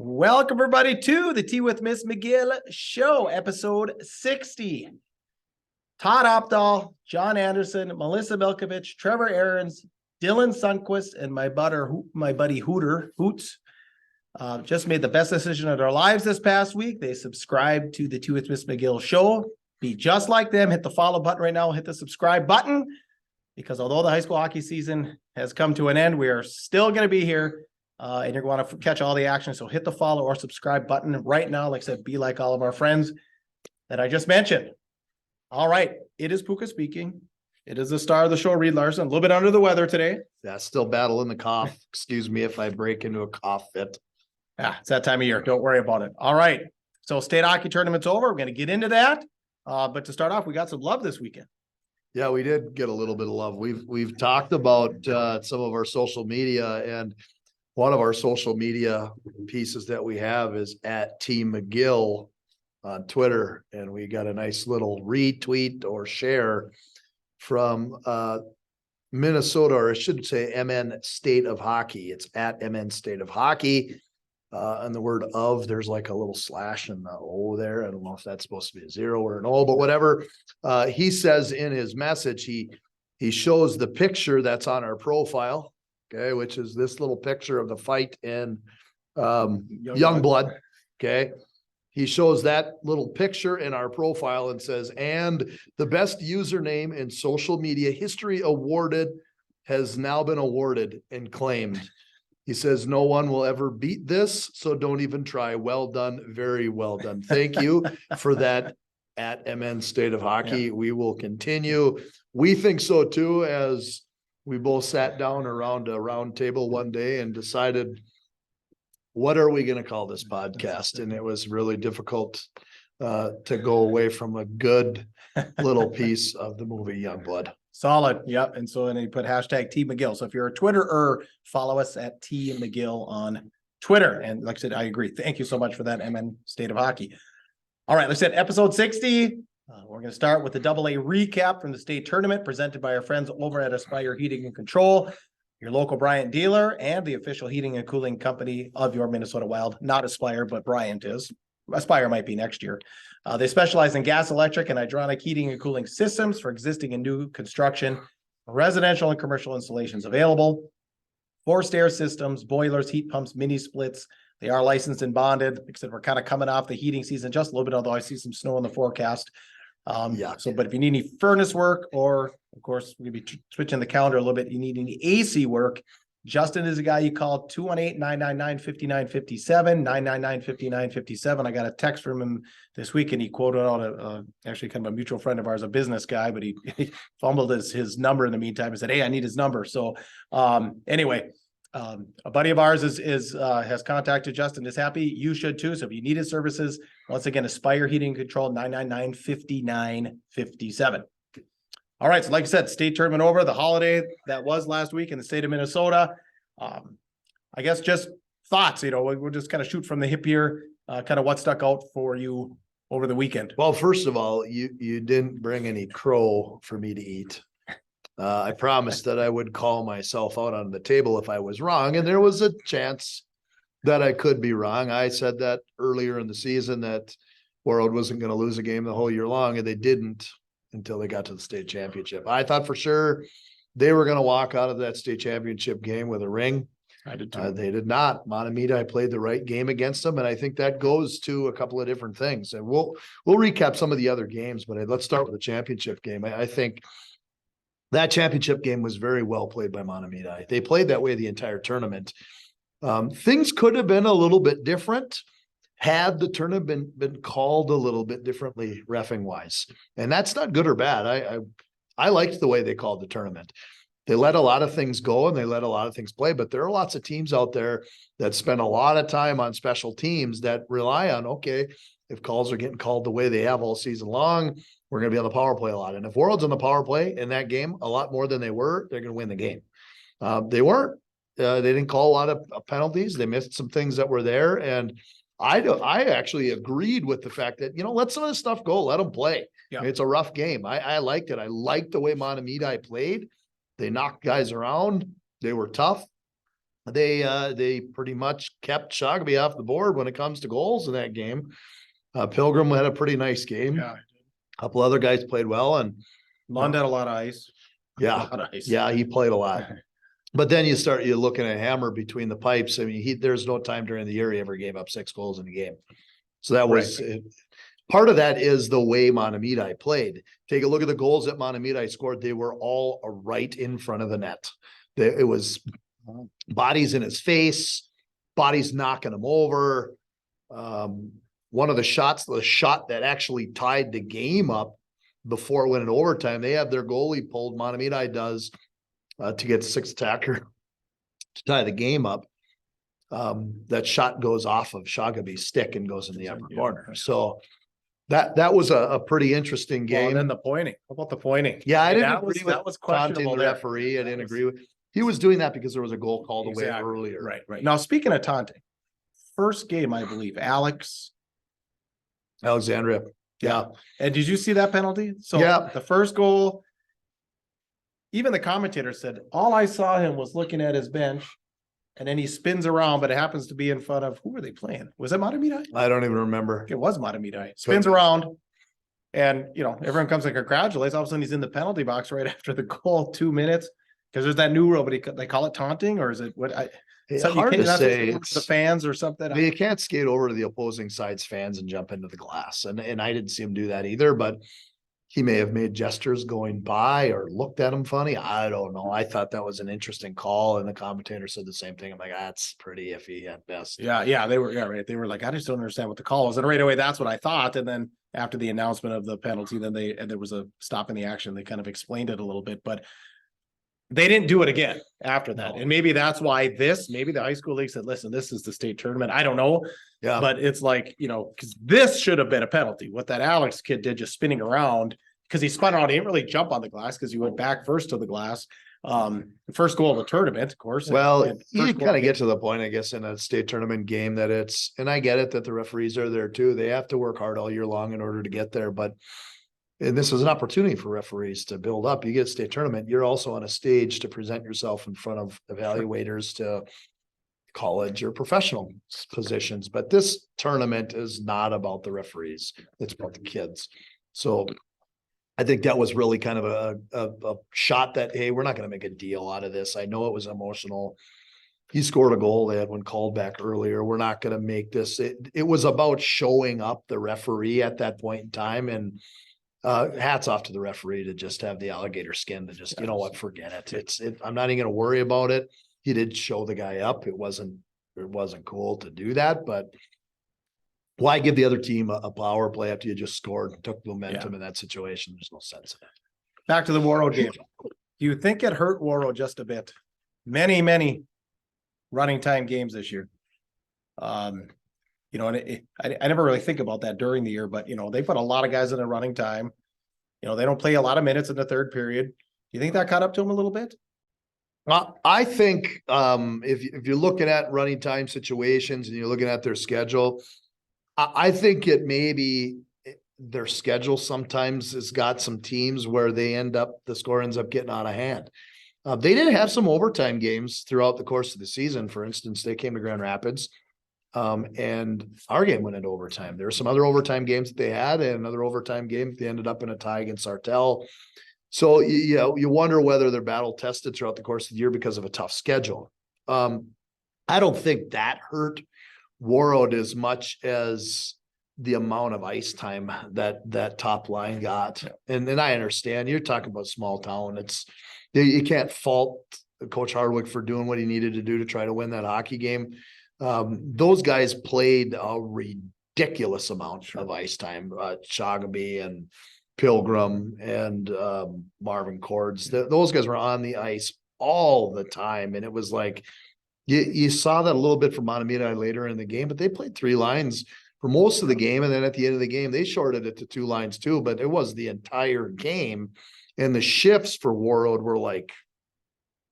Welcome, everybody, to the Tea with Ms McGill Show, episode 60. Todd Opdahl, John Anderson, Melissa Milkovich, Trevor Aarons, Dylan Sundquist, and my buddy Hoots just made the best decision of their lives this past week. They subscribed to the Tea with Ms McGill Show. Be just like them. Hit the follow button right now. Hit the subscribe button, because although the high school hockey season has come to an end, we are still going to be here. And you're going to catch all the action. So hit the follow or subscribe button right now. Like I said, be like all of our friends that I just mentioned. All right. It is Puka speaking. It is the star of the show, Reed Larson. A little bit under the weather today. Yeah, still battling the cough. Excuse me if I break into a cough fit. Yeah, it's that time of year. Don't worry about it. All right. So state hockey tournament's over. We're going to get into that. But to start off, we got some love this weekend. Yeah, we did get a little bit of love. We've talked about some of our social media, and one of our social media pieces that we have is at T McGill on Twitter. And we got a nice little retweet or share from Minnesota, or I should say MN State of Hockey. It's at MN State of Hockey. And the word of, there's like a little slash in the O there. I don't know if that's supposed to be a 0 or an O, but whatever. He says in his message, he shows the picture that's on our profile. Okay, which is this little picture of the fight in Youngblood. Okay. He shows that little picture in our profile and says, and the best username in social media history has now been awarded and claimed. He says, no one will ever beat this, so don't even try. Well done. Very well done. Thank you for that at MN State of Hockey. Yeah. We will continue. We think so too, as we both sat down around a round table one day and decided, what are we going to call this podcast? And it was really difficult to go away from a good little piece of the movie Youngblood. Solid. Yep. And so then you put hashtag T McGill. So if you're a Twitterer, follow us at T McGill on Twitter. And like I said, I agree. Thank you so much for that, MN State of Hockey. All right, like I said, episode 60. We're going to start with the AA recap from the state tournament presented by our friends over at Aspire Heating and Control, your local Bryant dealer, and the official heating and cooling company of your Minnesota Wild. Not Aspire, but Bryant is. Aspire might be next year. They specialize in gas, electric, and hydronic heating and cooling systems for existing and new construction, residential and commercial installations available, forced air systems, boilers, heat pumps, mini splits. They are licensed and bonded. Like I said, we're kind of coming off the heating season just a little bit, although I see some snow in the forecast. But if you need any furnace work, or of course, we'll be switching the calendar a little bit, you need any AC work, Justin is a guy you call 218-999-5957, 999-5957. I got a text from him this week, and he quoted out actually kind of a mutual friend of ours, a business guy, but he fumbled his number in the meantime and said, hey, I need his number. So anyway, a buddy of ours has contacted Justin, is happy. You should too. So if you need his services, once again, Aspire Heating and Control, 999-5957. All right. So like I said, state tournament over, the holiday that was last week in the state of Minnesota. I guess just thoughts, we'll just kind of shoot from the hip here, kind of what stuck out for you over the weekend. Well, first of all, you didn't bring any crow for me to eat. I promised that I would call myself out on the table if I was wrong, and there was a chance that I could be wrong. I said that earlier in the season that World wasn't going to lose a game the whole year long, and they didn't until they got to the state championship. I thought for sure they were going to walk out of that state championship game with a ring. I did too. They did not. Mahtomedi played the right game against them, and I think that goes to a couple of different things. And we'll recap some of the other games, but let's start with the championship game. I think that championship game was very well played by Mahtomedi. They played that way the entire tournament. Things could have been a little bit different had the tournament been called a little bit differently reffing wise. And that's not good or bad. I liked the way they called the tournament. They let a lot of things go and they let a lot of things play, but there are lots of teams out there that spend a lot of time on special teams that rely on, okay, if calls are getting called the way they have all season long, we're going to be on the power play a lot. And if World's on the power play in that game a lot more than they were, they're going to win the game. They weren't. They didn't call a lot of penalties. They missed some things that were there. And I actually agreed with the fact that, let some of this stuff go, let them play. Yeah. It's a rough game. I liked it. I liked the way Mahtomedi played. They knocked guys around. They were tough. they pretty much kept Shogby off the board when it comes to goals in that game. Pilgrim had a pretty nice game. Yeah. A couple other guys played well, and Lund had a lot of ice. A yeah, lot of ice. yeah, he played a lot. But then you're looking at Hammer between the pipes. I mean, there's no time during the year he ever gave up 6 goals in a game. So that was part of that is the way Mahtomedi played. Take a look at the goals that Mahtomedi scored. They were all right in front of the net. It was bodies in his face, bodies knocking him over. One of the shot that actually tied the game up before it went into overtime, they have their goalie pulled, Mahtomedi does, to get the 6th attacker to tie the game up. That shot goes off of Shagaby's stick and goes in the upper corner. So that was a pretty interesting game. Well, and then the pointing. How about the pointing? Yeah, I didn't that agree was, with that was questionable. taunting the referee. I didn't agree with. He was doing that because there was a goal called away earlier. Right. Now, speaking of taunting, first game, I believe, Alexandria. Yeah. And did you see that penalty? So the first goal, even the commentator said, all I saw him was looking at his bench, and then he spins around, but it happens to be in front of, who were they playing? Was it Mahtomedi? I don't even remember. It was Mahtomedi. Spins around, and everyone comes and congratulates. All of a sudden, he's in the penalty box right after the goal, 2 minutes. Because there's that new rule, but they call it taunting, or is it what? It's hard to say. It's the fans or something. You can't skate over to the opposing side's fans and jump into the glass. And I didn't see him do that either, but he may have made gestures going by or looked at him funny. I don't know. I thought that was an interesting call. And the commentator said the same thing. I'm like, that's pretty iffy at best. Yeah. They were, right. They were like, I just don't understand what the call was. And right away, that's what I thought. And then after the announcement of the penalty, then there was a stop in the action. They kind of explained it a little bit, but they didn't do it again after that. And maybe that's why maybe the high school league said, listen, this is the state tournament. I don't know. Yeah. But it's like, because this should have been a penalty. What that Alex kid did, just spinning around, because he spun around. He didn't really jump on the glass because he went back first to the glass. First goal of the tournament, of course. Well, you kind of get to the point, I guess, in a state tournament game that and I get it that the referees are there too. They have to work hard all year long in order to get there. And this is an opportunity for referees to build up. You get a state tournament, you're also on a stage to present yourself in front of evaluators to college or professional positions. But this tournament is not about the referees. It's about the kids. So I think that was really kind of a shot that, hey, we're not going to make a deal out of this. I know it was emotional. He scored a goal. They had one called back earlier. We're not going to make this. It was about showing up the referee at that point in time. And hats off to the referee to just have the alligator skin to just, forget it. I'm not even going to worry about it. He did show the guy up. It wasn't cool to do that, but why give the other team a power play after you just scored and took momentum in that situation? There's no sense in it. Back to the Warroad game. Do you think it hurt Warroad just a bit? Many running time games this year. And I never really think about that during the year, but they put a lot of guys in a running time. They don't play a lot of minutes in the third period. Do you think that caught up to them a little bit? I think if you're looking at running time situations and you're looking at their schedule, I think it maybe their schedule sometimes has got some teams where the score ends up getting out of hand. They did have some overtime games throughout the course of the season. For instance, they came to Grand Rapids. And our game went into overtime. There were some other overtime games that they had, and another overtime game. They ended up in a tie against Sartell. So, you wonder whether they're battle tested throughout the course of the year because of a tough schedule. I don't think that hurt Warroad as much as the amount of ice time that top line got. And then I understand you're talking about small town. You can't fault Coach Hardwick for doing what he needed to do to try to win that hockey game. Those guys played a ridiculous amount of ice time. Shagaby and Pilgrim and Marvin Cords. Those guys were on the ice all the time, and it was like you saw that a little bit from Mahtomedi later in the game. But they played 3 lines for most of the game, and then at the end of the game, they shorted it to 2 lines too. But it was the entire game, and the shifts for Warroad were like.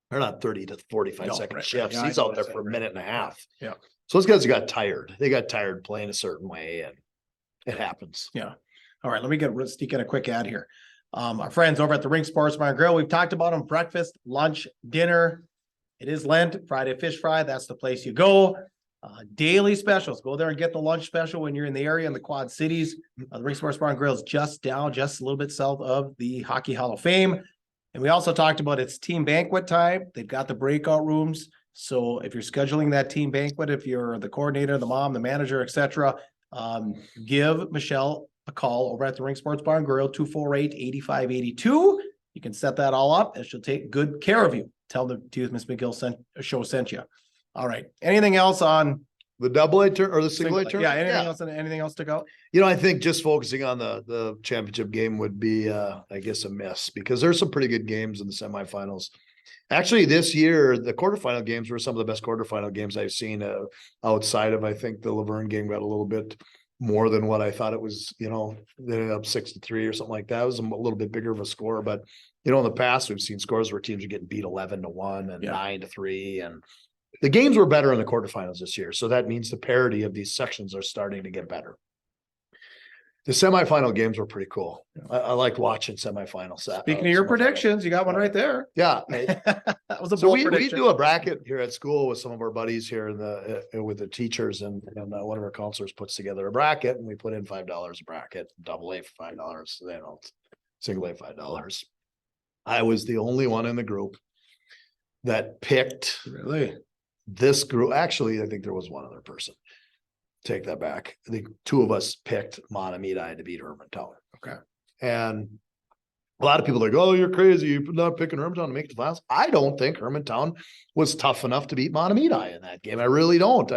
They're not 30 to 45 second shifts. He's out there for a minute and a half. Yeah. So those guys got tired. They got tired playing a certain way, and it happens. Yeah. All right. Let me sneak in a quick ad here. Our friends over at the Rink Sports Bar and Grill, we've talked about them: breakfast, lunch, dinner. It is Lent, Friday Fish Fry. That's the place you go. Daily specials. Go there and get the lunch special when you're in the area in the Quad Cities. The Rink Sports Bar and Grill is just a little bit south of the Hockey Hall of Fame. And we also talked about it's team banquet time. They've got the breakout rooms. So if you're scheduling that team banquet, if you're the coordinator, the mom, the manager, etc., give Michelle a call over at the Rink Sports Bar and Grill, 248-8582. You can set that all up and she'll take good care of you. Tell the Ms McGill Show sent you. All right. Anything else on the double-A turn or the single-A turn? Yeah. Anything else to go? I think just focusing on the championship game would be, I guess, a miss because there's some pretty good games in the semifinals. Actually, this year, the quarterfinal games were some of the best quarterfinal games I've seen outside of, I think the Laverne game got a little bit more than what I thought it was, they ended up 6-3 or something like that. It was a little bit bigger of a score, but in the past we've seen scores where teams are getting beat 11-1 and 9-3, and the games were better in the quarterfinals this year. So that means the parity of these sections are starting to get better. The semifinal games were pretty cool. I liked watching semifinals. Speaking of your predictions, you got one right there. Yeah. That was a so bold we prediction. do a bracket here at school with some of our buddies here with the teachers, and one of our counselors puts together a bracket, and we put in $5 a bracket, double-A for $5, single-A $5. I was the only one in the group that picked this group. Actually, I think there was one other person. Take that back. I think two of us picked Mahtomedi to beat Hermantown. Okay. And a lot of people are like, oh, you're crazy. You're not picking Hermantown to make the finals. I don't think Hermantown was tough enough to beat Mahtomedi in that game. I really don't.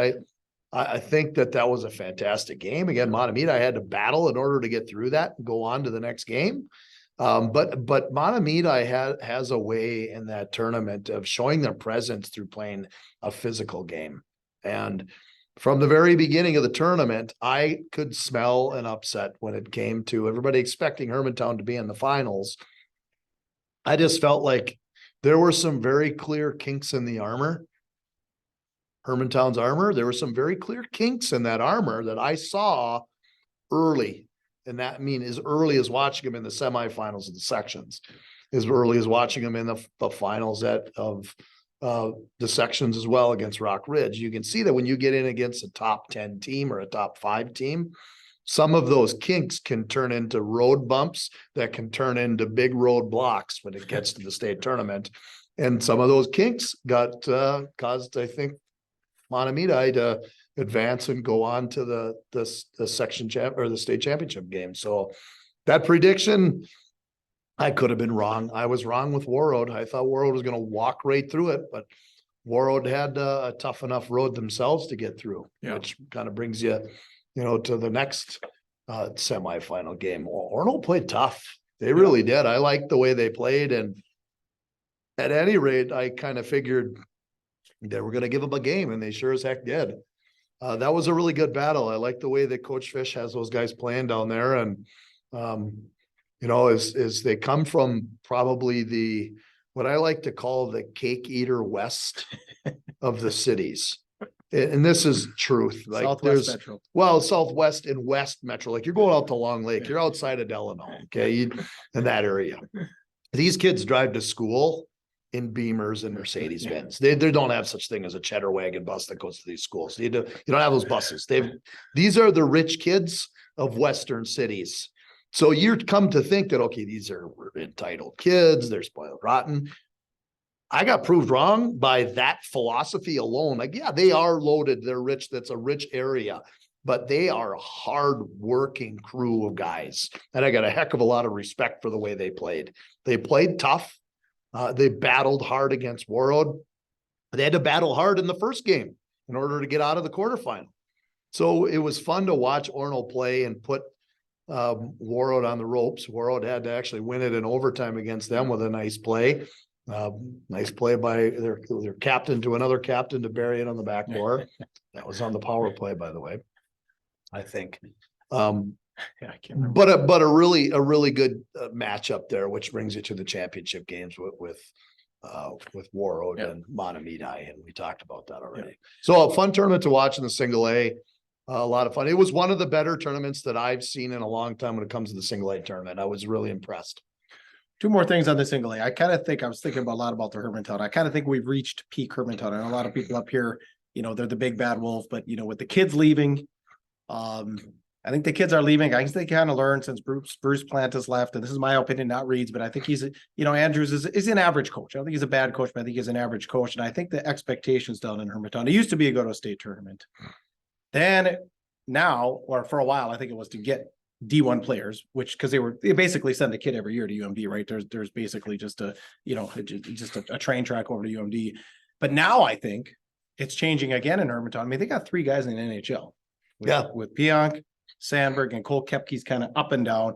I think that was a fantastic game. Again, Mahtomedi had to battle in order to get through that and go on to the next game. But Mahtomedi has a way in that tournament of showing their presence through playing a physical game. And from the very beginning of the tournament, I could smell an upset when it came to everybody expecting Hermantown to be in the finals. I just felt like there were some very clear kinks in the armor. Hermantown's armor, there were some very clear kinks in that armor that I saw early. And that as early as watching them in the semifinals of the sections, as early as watching them in the finals of the sections as well against Rock Ridge. You can see that when you get in against a top 10 team or a top 5 team, some of those kinks can turn into road bumps that can turn into big road blocks when it gets to the state tournament. And some of those kinks got caused, I think, Mahtomedi to advance and go on to the section champ or the state championship game. So that prediction, I could have been wrong. I was wrong with Warroad. I thought Warroad was going to walk right through it, but Warroad had a tough enough road themselves to get through, which kind of brings you, to the next semifinal game. Orono played tough. They really did. I liked the way they played. And at any rate, I kind of figured they were going to give them a game, and they sure as heck did. That was a really good battle. I like the way that Coach Fish has those guys playing down there. And, as they come from probably what I like to call the cake eater west of the cities. And this is truth. Like Southwest Metro. Well, Southwest and West Metro, like you're going out to Long Lake, you're outside of Delano, okay, in that area. These kids drive to school in Beamers and Mercedes Benz. They don't have such thing as a cheddar wagon bus that goes to these schools. You don't have those buses. These are the rich kids of Western cities. So you come to think that, okay, these are entitled kids, they're spoiled rotten. I got proved wrong by that philosophy alone. Like, yeah, they are loaded. They're rich. That's a rich area, but they are a hard-working crew of guys. And I got a heck of a lot of respect for the way they played. They played tough. They battled hard against Warroad. They had to battle hard in the first game in order to get out of the quarterfinal. So it was fun to watch Orono play and put Warroad on the ropes. Warroad had to actually win it in overtime against them with a nice play. Nice play by their captain to another captain to bury it on the backboard. That was on the power play, by the way, I think. I can't remember. But a really good matchup there, which brings you to the championship games with Warroad and Mahtomedi, and we talked about that already. So a fun tournament to watch in the single A. A lot of fun. It was one of the better tournaments that I've seen in a long time when it comes to the single A tournament. I was really impressed. Two more things on the single A. I was thinking a lot about the Hermantown. I kind of think we've reached peak Hermantown. And a lot of people up here, they're the big bad wolf, but with the kids leaving, I think the kids are leaving. I think they kind of learned since Bruce Plant has left, and this is my opinion, not Reed's, but I think he's, Andrews is an average coach. I don't think he's a bad coach, but I think he's an average coach. And I think the expectations down in Hermantown, it used to be a go-to state tournament. Then now, or for a while, I think it was to get D1 players, because they basically send a kid every year to UMD, right? There's basically just a train track over to UMD. But now I think it's changing again in Hermantown. I mean, they got 3 guys in the NHL. With Pionk, Sandberg, and Cole Koepke's kind of up and down.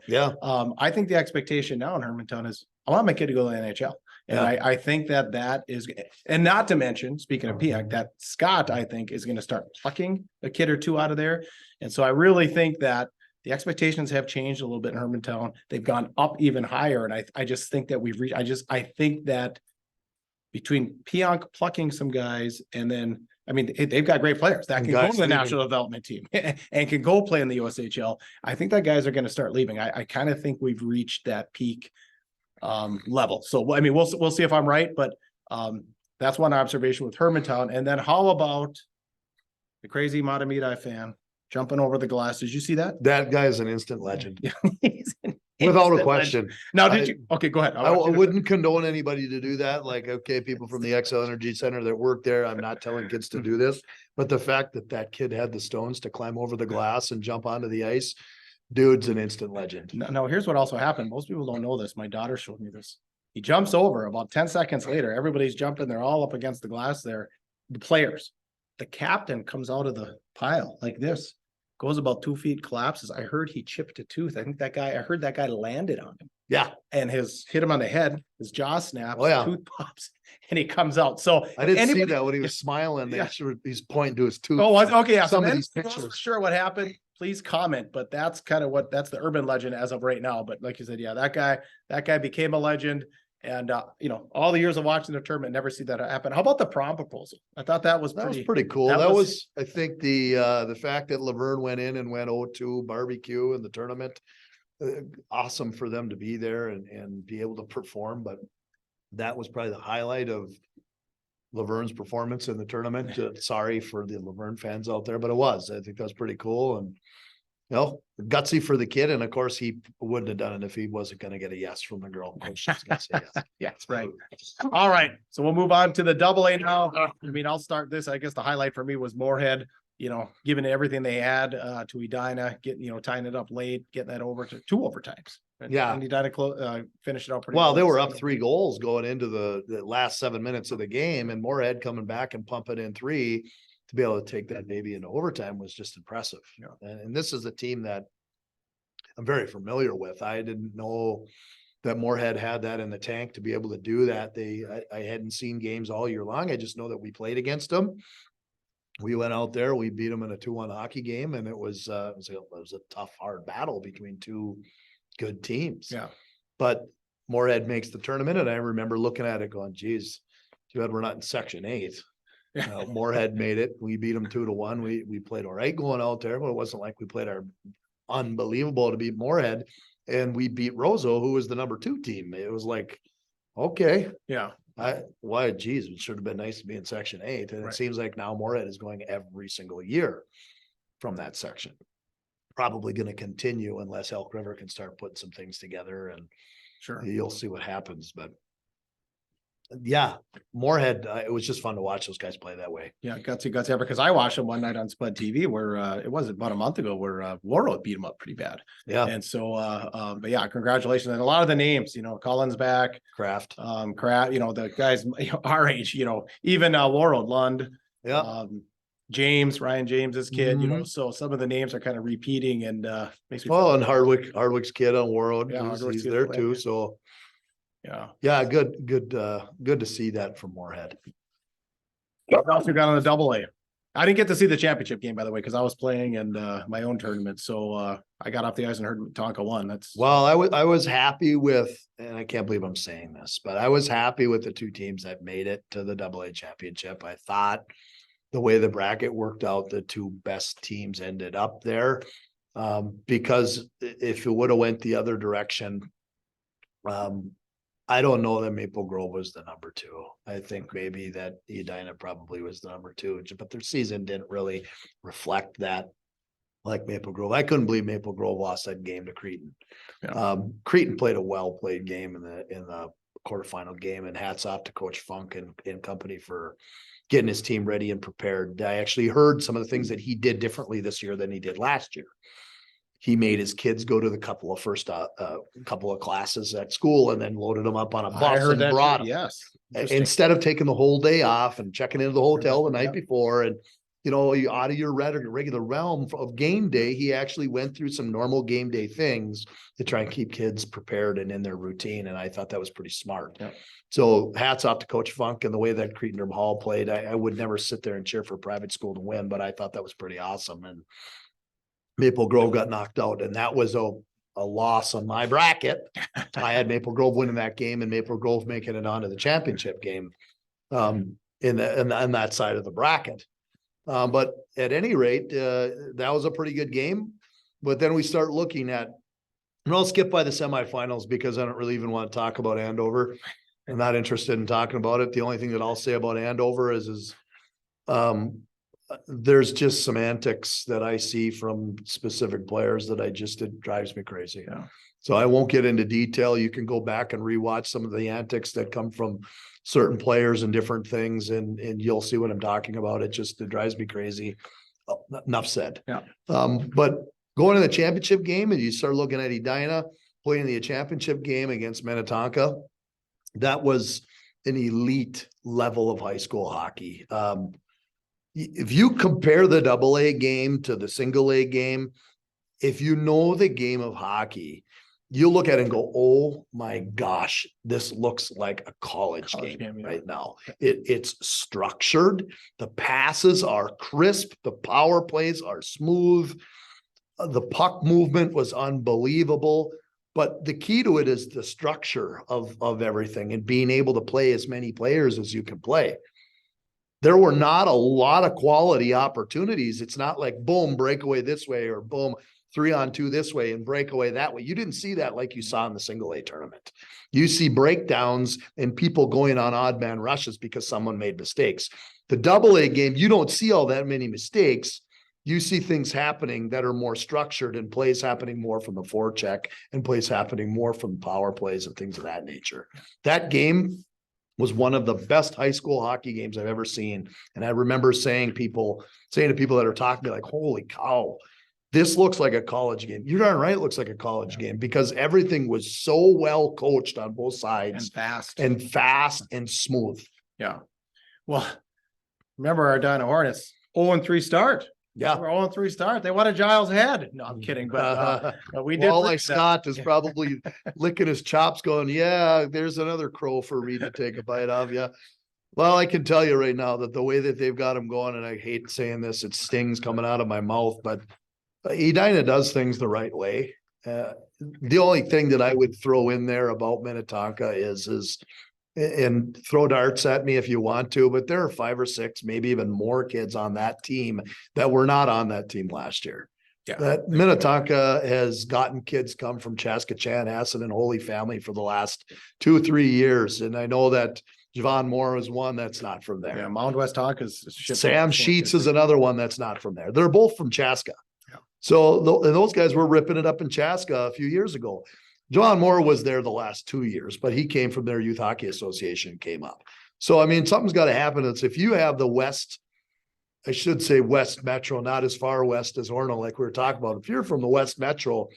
I think the expectation now in Hermantown is I want my kid to go to the NHL. And I think that is, and not to mention, speaking of Pionk, that Scott, I think, is going to start plucking a kid or 2 out of there. And so I really think that the expectations have changed a little bit in Hermantown. They've gone up even higher. And I just think that we've reached, I think that between Pionk plucking some guys, and then, I mean, they've got great players that can go to the national development team and can go play in the USHL. I think that guys are going to start leaving. I kind of think we've reached that peak level. So, I mean, we'll see if I'm right, but that's one observation with Hermantown. And then how about the crazy Matamidi fan jumping over the glass? Did you see that? That guy is an instant legend. He's an Without a instant question. legend. Now, okay, go ahead. I wouldn't condone anybody to do that. Like, okay, people from the XL Energy Center that work there, I'm not telling kids to do this, but the fact that kid had the stones to climb over the glass and jump onto the ice, dude's an instant legend. No, here's what also happened. Most people don't know this. My daughter showed me this. He jumps over. About 10 seconds later, everybody's jumping. They're all up against the glass there. The players. The captain comes out of the pile like this. Goes about 2 feet, collapses. I heard he chipped a tooth. I heard that guy landed on him. Yeah. And hit him on the head. His jaw snaps. Oh, yeah. Tooth pops, and he comes out. So I didn't see that when he was smiling. He's pointing to his tooth. Oh, okay. Yeah. Some of these pictures. Sure, what happened? Please comment. But that's kind of that's the urban legend as of right now. But like you said, yeah, that guy became a legend. And all the years of watching the tournament, never see that happen. How about the prom proposal? I thought that was pretty cool. That was I think the fact that Laverne went in and went 0-2 barbecue in the tournament, awesome for them to be there and be able to perform. But that was probably the highlight of Laverne's performance in the tournament. Sorry for the Laverne fans out there, but it was. I think that was pretty cool. And gutsy for the kid. And of course, he wouldn't have done it if he wasn't going to get a yes from the girl. Coach was gonna say yes. Yes, right. All right. So we'll move on to the AA now. I mean, I'll start this. I guess the highlight for me was Moorhead, giving everything they had to Edina, tying it up late, getting that over to 2 overtimes. Yeah. And Edina finished it out pretty well. They were up 3 goals going into the last 7 minutes of the game, and Moorhead coming back and pumping in 3. To be able to take that maybe into overtime was just impressive. Yeah. And this is a team that I'm very familiar with. I didn't know that Moorhead had that in the tank to be able to do that. I hadn't seen games all year long. I just know that we played against them. We went out there, we beat them in a 2-1 hockey game, and it was a tough, hard battle between 2 good teams. Yeah. But Moorhead makes the tournament, and I remember looking at it going, geez, too bad we're not in Section 8. Moorhead made it. We beat them 2-1. We played all right going out there, but it wasn't like we played our unbelievable to beat Moorhead. And we beat Roseau, who was the number 2 team. It was like, okay. Yeah. Geez, it should have been nice to be in Section 8. And Right. It seems like now Moorhead is going every single year from that section. Probably going to continue unless Elk River can start putting some things together, and Sure. you'll see what happens. But yeah, Moorhead, it was just fun to watch those guys play that way. Yeah, gutsy ever, because I watched them one night on Spud TV where it was about a month ago where Warroad beat them up pretty bad. Yeah. And so but yeah, congratulations. And a lot of the names, Collins back, Kraft. the guys our age, even Warroad, Lund, Yeah. James, Ryan James's kid, Mhm. So some of the names are kind of repeating, and makes me Well, and Hardwick's kid on Warroad, Yeah, Hardwick's he's kid there played, too. yeah. So yeah. good to see that from Moorhead. What else we got on the AA? I didn't get to see the championship game, by the way, because I was playing in my own tournament. So I got off the ice and heard Tonka won. Well, I was happy with, and I can't believe I'm saying this, but I was happy with the 2 teams that made it to the AA championship. I thought the way the bracket worked out, the 2 best teams ended up there. Because if it would have went the other direction, I don't know that Maple Grove was the number 2. I think maybe that Edina probably was the number 2, but their season didn't really reflect that like Maple Grove. I couldn't believe Maple Grove lost that game to Cretin. Yeah. Cretin played a well-played game in the quarterfinal game, and hats off to Coach Funk and company for getting his team ready and prepared. I actually heard some of the things that he did differently this year than he did last year. He made his kids go to the couple of classes at school and then loaded them up on a I bus heard and that brought too. them. Yes. Interesting. Instead of taking the whole day off and checking into the hotel the night Yeah. before and, you out of your regular realm of game day, he actually went through some normal game day things to try and keep kids prepared and in their routine. And I thought that was pretty smart. Yeah. So hats off to Coach Funk and the way that Cretin Hall played. I would never sit there and cheer for a private school to win, but I thought that was pretty awesome. And Maple Grove got knocked out, and that was a loss on my bracket. I had Maple Grove winning that game and Maple Grove making it onto the championship game in that side of the bracket. But at any rate, that was a pretty good game. But then we start looking at, and I'll skip by the semifinals because I don't really even want to talk about Andover. I'm not interested in talking about it. The only thing that I'll say about Andover is there's just some antics that I see from specific players that it drives me crazy. Yeah. So I won't get into detail. You can go back and rewatch some of the antics that come from certain players and different things, and you'll see what I'm talking about. It drives me crazy. Oh, enough said. Yeah. But going to the championship game, and you start looking at Edina playing the championship game against Minnetonka, that was an elite level of high school hockey. If you compare the AA game to the single A game, if you know the game of hockey, you look at it and go, oh my gosh, this looks like a college game yeah. right now. It's structured. The passes are crisp. The power plays are smooth. The puck movement was unbelievable. But the key to it is the structure of everything and being able to play as many players as you can play. There were not a lot of quality opportunities. It's not like boom, breakaway this way, or boom, 3-on-2 this way and breakaway that way. You didn't see that like you saw in the single A tournament. You see breakdowns and people going on odd man rushes because someone made mistakes. The AA game, you don't see all that many mistakes. You see things happening that are more structured and plays happening more from the forecheck and plays happening more from power plays and things of that nature. That game was one of the best high school hockey games I've ever seen. And I remember saying to people that are talking to me like, holy cow, this looks like a college game. You're darn right. It looks like a college game because everything was so well coached on both sides and fast and smooth. Yeah. Well, remember our Edina Hornets 0-3 start. Yeah. We're 0-3 start. They wanted Giles ahead. No, I'm kidding. But we did. Like Scott is probably licking his chops going, yeah, there's another crow for me to take a bite of. Yeah. Well, I can tell you right now that the way that they've got them going, and I hate saying this, it stings coming out of my mouth, but Edina does things the right way. The only thing that I would throw in there about Minnetonka is and throw darts at me if you want to, but there are 5 or 6, maybe even more kids on that team that were not on that team last year. Yeah. That Minnetonka has gotten kids come from Chaska, Chanhassen, and Holy Family for the last 2-3 years. And I know that Javon Moore is one that's not from there. Yeah, Mound West Hawk is Sam Sheets is another one that's not from there. They're both from Chaska. Yeah. So and those guys were ripping it up in Chaska a few years ago. John Moore was there the last 2 years, but he came from their youth hockey association, came up. So, I mean, something's got to happen. It's if you have the West, I should say West Metro, not as far west as Orno, like we were talking about. If you're from the West Metro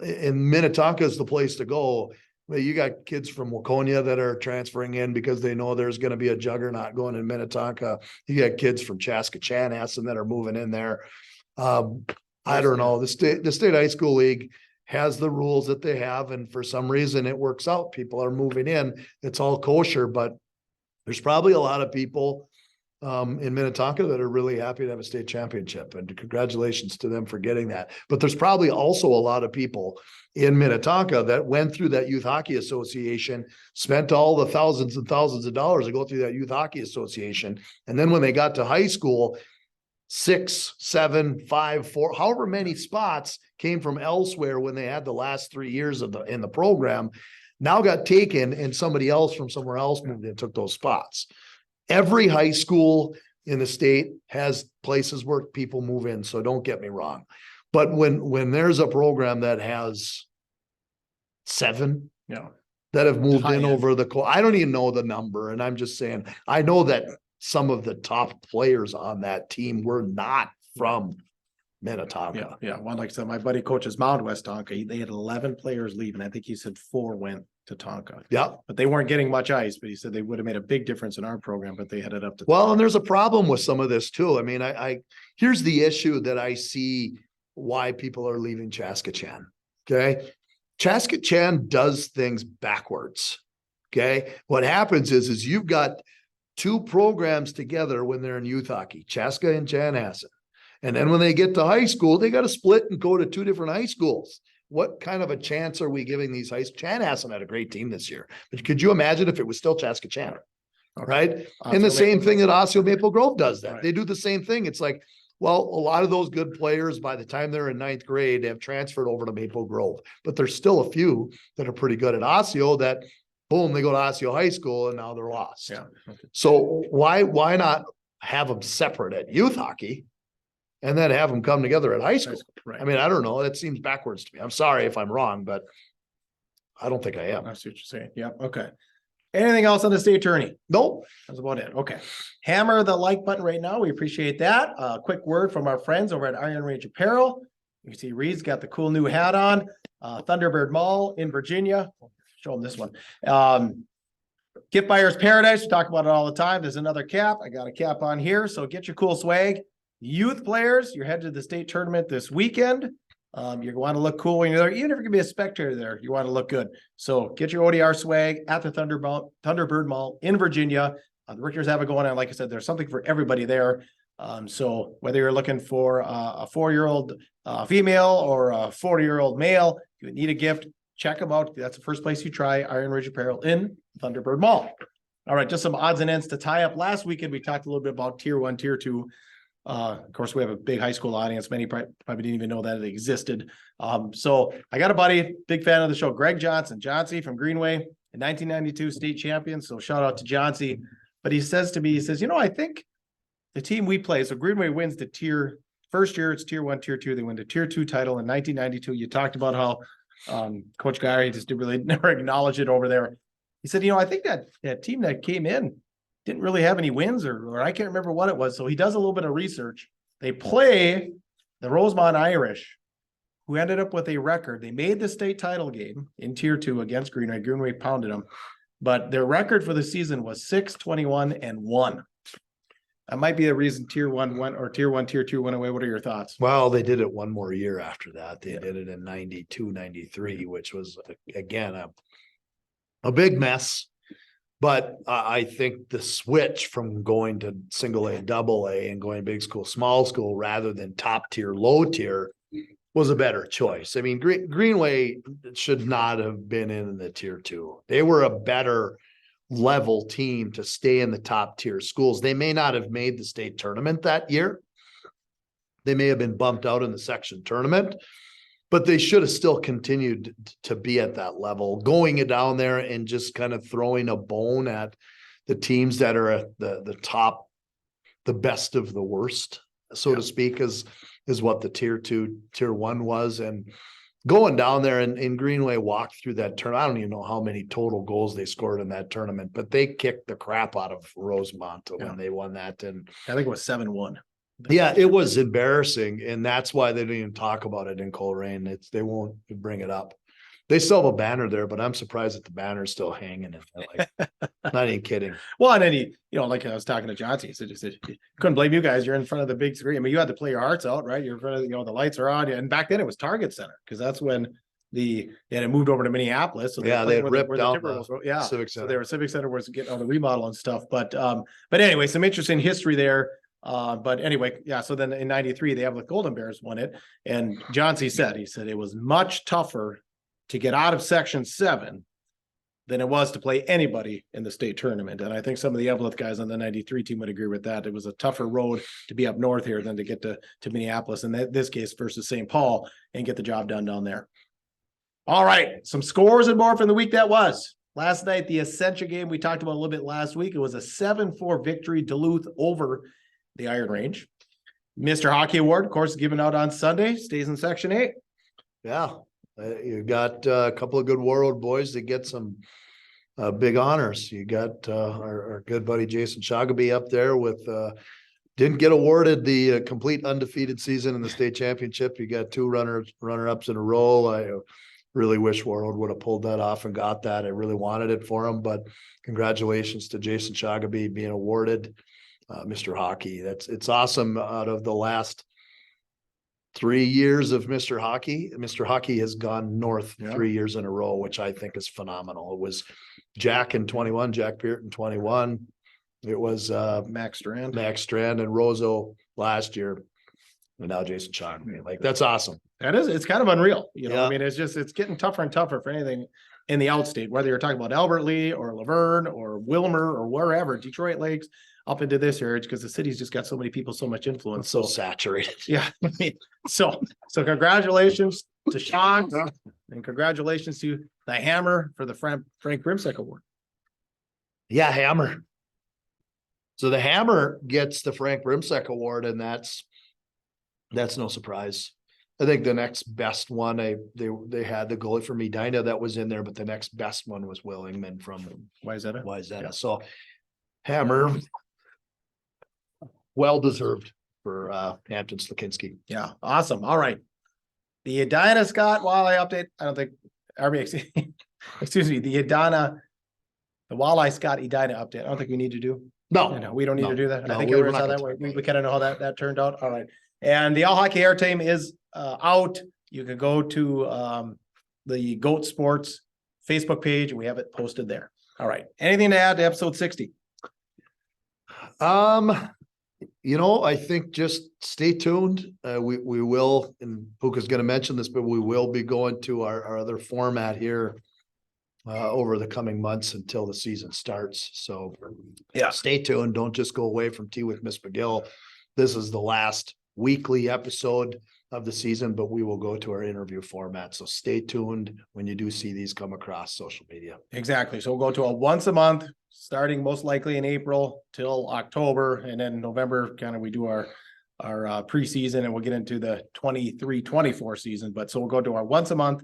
and Minnetonka is the place to go, well, you got kids from Waconia that are transferring in because they know there's going to be a juggernaut going in Minnetonka. You got kids from Chaska, Chanhassen that are moving in there. I don't know. The state high school league has the rules that they have, and for some reason it works out. People are moving in. It's all kosher, but there's probably a lot of people in Minnetonka that are really happy to have a state championship, and congratulations to them for getting that. But there's probably also a lot of people in Minnetonka that went through that youth hockey association, spent all the thousands and thousands of dollars to go through that youth hockey association. And then when they got to high school, 6, 7, 5, 4, however many spots came from elsewhere when they had the last 3 years in the program. now got taken and somebody else from somewhere else moved in and took those spots. Every high school in the state has places where people move in, so don't get me wrong. But when there's a program that has 7 Yeah. that have moved High in end. over I don't even know the number, and I'm just saying, I know that some of the top players on that team were not from Minnetonka. Yeah. One, like I said, my buddy coaches Mount West Tonka. They had 11 players leaving. I think he said 4 went to Tonka, Yeah. but they weren't getting much ice. But he said they would have made a big difference in our program, but they headed up to. Well, and there's a problem with some of this too. I mean, here's the issue that I see why people are leaving Chaskatchan. Okay. Chaskatchan does things backwards. Okay. What happens is you've got 2 programs together when they're in youth hockey, Chaska and Chanhassen. And then when they get to high school, they got to split and go to 2 different high schools. What kind of a chance are we giving these high schools? Chanhassen had a great team this year, but could you imagine if it was still Chaskatchan? Right. And the same thing that Osseo Maple Grove does that. Right. They do the same thing. It's like, well, a lot of those good players, by the time they're in 9th grade, have transferred over to Maple Grove, but there's still a few that are pretty good at Osseo that boom, they go to Osseo High School and now they're lost. Yeah. So why not have them separate at youth hockey and then have them come together at high school? Right. I mean, I don't know. That seems backwards to me. I'm sorry if I'm wrong, but I don't think I am. I see what you're saying. Yeah. Okay. Anything else on the state attorney? Nope. That's about it. Okay. Hammer the like button right now. We appreciate that. Quick word from our friends over at Iron Range Apparel. You can see Reed's got the cool new hat on. Thunderbird Mall in Virginia. Show them this one. Gift Buyer's Paradise. We talk about it all the time. There's another cap. I got a cap on here. So get your cool swag. Youth players, you're headed to the state tournament this weekend. You want to look cool when you're there. Even if you're going to be a spectator there, you want to look good. So get your ODR swag at the Thunderbird Mall in Virginia. The Richters have it going on. Like I said, there's something for everybody there. So whether you're looking for a 4-year-old female or a 40-year-old male, you need a gift, check them out. That's the first place you try Iron Ridge Apparel in Thunderbird Mall. All right, just some odds and ends to tie up. Last weekend, we talked a little bit about tier 1, tier 2. Of course, we have a big high school audience. Many probably didn't even know that it existed. So I got a buddy, big fan of the show, Greg Johnson, from Greenway, in 1992 state champion. So shout out to Johnsy. But he says to me, he says, I think the team we play, so Greenway wins the first year, it's tier 1, tier 2. They win the tier 2 title in 1992. You talked about how Coach Gary just didn't really never acknowledge it over there. He said, I think that team that came in didn't really have any wins or I can't remember what it was. So he does a little bit of research. They play the Rosemont Irish, who ended up with a record. They made the state title game in tier 2 against Greenway. Greenway pounded them, but their record for the season was 6-21-1. That might be the reason tier 1 went, or tier 1, tier 2 went away. What are your thoughts? Well, they did it one more year after that. They did it in 92, 93, which was again, a big mess. But I think the switch from going to single A, double A and going big school, small school, rather than top tier, low tier was a better choice. I mean, Greenway should not have been in the tier 2. They were a better level team to stay in the top tier schools. They may not have made the state tournament that year. They may have been bumped out in the section tournament, but they should have still continued to be at that level. Going down there and just kind of throwing a bone at the teams that are at the top, the best of the worst, so to speak, is what the tier 2, tier 1 was. And going down there and Greenway walked through that tournament. I don't even know how many total goals they scored in that tournament, but they kicked the crap out of Rosemont when they won that. And I think it was 7-1. Yeah, it was embarrassing, and that's why they didn't even talk about it in Coleraine. They won't bring it up. They still have a banner there, but I'm surprised that the banner's still hanging. Like, not even kidding. Well, and then he, like I was talking to Johnsy, he said, couldn't blame you guys. You're in front of the big screen. I mean, you had to play your hearts out, right? You're in front of, the lights are on. And back then it was Target Center, because that's when they had moved over to Minneapolis. So they had ripped down the Civic Center. So they were Civic Center was getting all the remodel and stuff. But anyway, some interesting history there. But anyway, so then in 93, they have the Golden Bears won it. And Johnsy said, it was much tougher to get out of section 7 than it was to play anybody in the state tournament. And I think some of the Evelyn guys on the 93 team would agree with that. It was a tougher road to be up north here than to get to Minneapolis in this case versus St. Paul and get the job done down there. All right, some scores and more from the week that was. Last night, the Essentia game we talked about a little bit last week. It was a 7-4 victory, Duluth over the Iron Range. Mr. Hockey Award, of course, given out on Sunday, stays in Section 8. Yeah, you got a couple of good Warroad boys that get some big honors. You got our good buddy Jason Shagaby up there with didn't get awarded the complete undefeated season in the state championship. You got two runner-ups in a row. I really wish Warroad would have pulled that off and got that. I really wanted it for him, but congratulations to Jason Shagaby being awarded Mr. Hockey. It's awesome. Out of the last 3 years of Mr. Hockey has gone north 3 years in a row, which I think is phenomenal. It was Jack in 21, Jack Peart in 21. It was Max Strand and Rozo last year. And now Jason Shagaby. Like, that's awesome. That is, it's kind of unreal. You know, I mean, it's getting tougher and tougher for anything in the outstate, whether you're talking about Albert Lee or Laverne or Wilmer or wherever, Detroit Lakes, up into this area, because the city's just got so many people, so much influence. It's so saturated. Yeah. I mean, so congratulations to Sean and congratulations to the Hammer for the Frank Grimsek Award. Yeah, Hammer. So the Hammer gets the Frank Grimsek Award, and that's no surprise. I think the next best one, they had the goalie from Edina that was in there, but the next best one was Will Ingman from Wayzata. Yeah. So Hammer, well deserved for Hampton Slakinski. Yeah, awesome. All right. The Edina Scott Walleye update. I don't think, excuse me, the Walleye Scott Edina update. I don't think we need to do. No, we don't need to do that. I think everyone saw that. We kind of know how that turned out. All right. And the All Hockey Air Team is out. You can go to the Goat Sports Facebook page. We have it posted there. All right. Anything to add to episode 60? I think just stay tuned. We will, and Puka's going to mention this, but we will be going to our other format here over the coming months until the season starts. So yeah, stay tuned. Don't just go away from Tea with Ms McGill. This is the last weekly episode of the season, but we will go to our interview format. So stay tuned when you do see these come across social media. Exactly. So we'll go to a once a month, starting most likely in April till October, and then November, kind of we do our preseason, and we'll get into the 23-24 season. But so we'll go to our once a month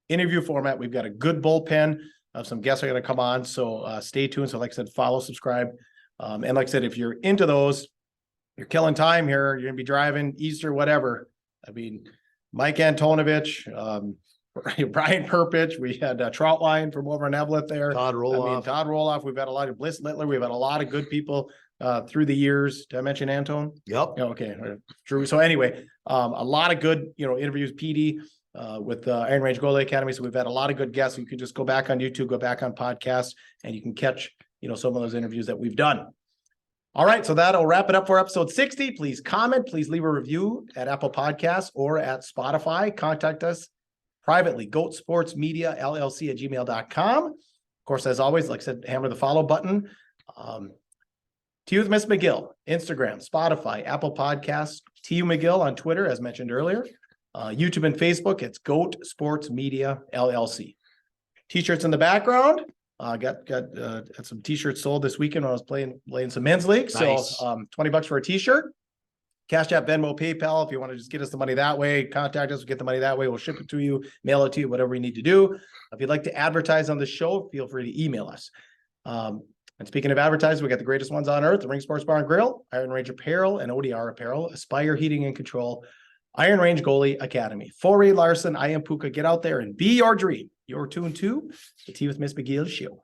interview format. We've got a good bullpen of some guests are going to come on. So stay tuned. So like I said, follow, subscribe. And like I said, if you're into those, you're killing time here, you're going to be driving Easter, whatever. I mean, Mike Antonovich, Brian Perpich, we had Troutline from over in Eveleth there. Todd Roloff. We've had a lot of Bliss Littler. We've had a lot of good people through the years. Did I mention Antone? Yep. Okay. True. So anyway, a lot of good, interviews, PD with Iron Range Goalie Academy. So we've had a lot of good guests. You can just go back on YouTube, go back on podcasts, and you can catch, some of those interviews that we've done. All right, so that'll wrap it up for episode 60. Please comment, please leave a review at Apple Podcasts or at Spotify. Contact us privately, Goatsportsmediallc at gmail.com. Of course, as always, like I said, hammer the follow button. Tea with Ms McGill, Instagram, Spotify, Apple Podcasts, Tea McGill on Twitter, as mentioned earlier. YouTube and Facebook, it's Goat Sports Media LLC. T-shirts in the background. Got some t-shirts sold this weekend when I was playing some men's league. Nice. So $20 for a t-shirt. Cash App, Venmo, PayPal. If you want to just get us the money that way, contact us. We'll get the money that way. We'll ship it to you, mail it to you, whatever you need to do. If you'd like to advertise on the show, feel free to email us. And speaking of advertising, we got the greatest ones on earth: the Rink Sports Bar and Grill, Iron Range Apparel and ODR Apparel, Aspire Heating and Control, Iron Range Goalie Academy. For Ray Larson, I am Puka. Get out there and be your dream. You're tuned to the Tea with Ms McGill Show.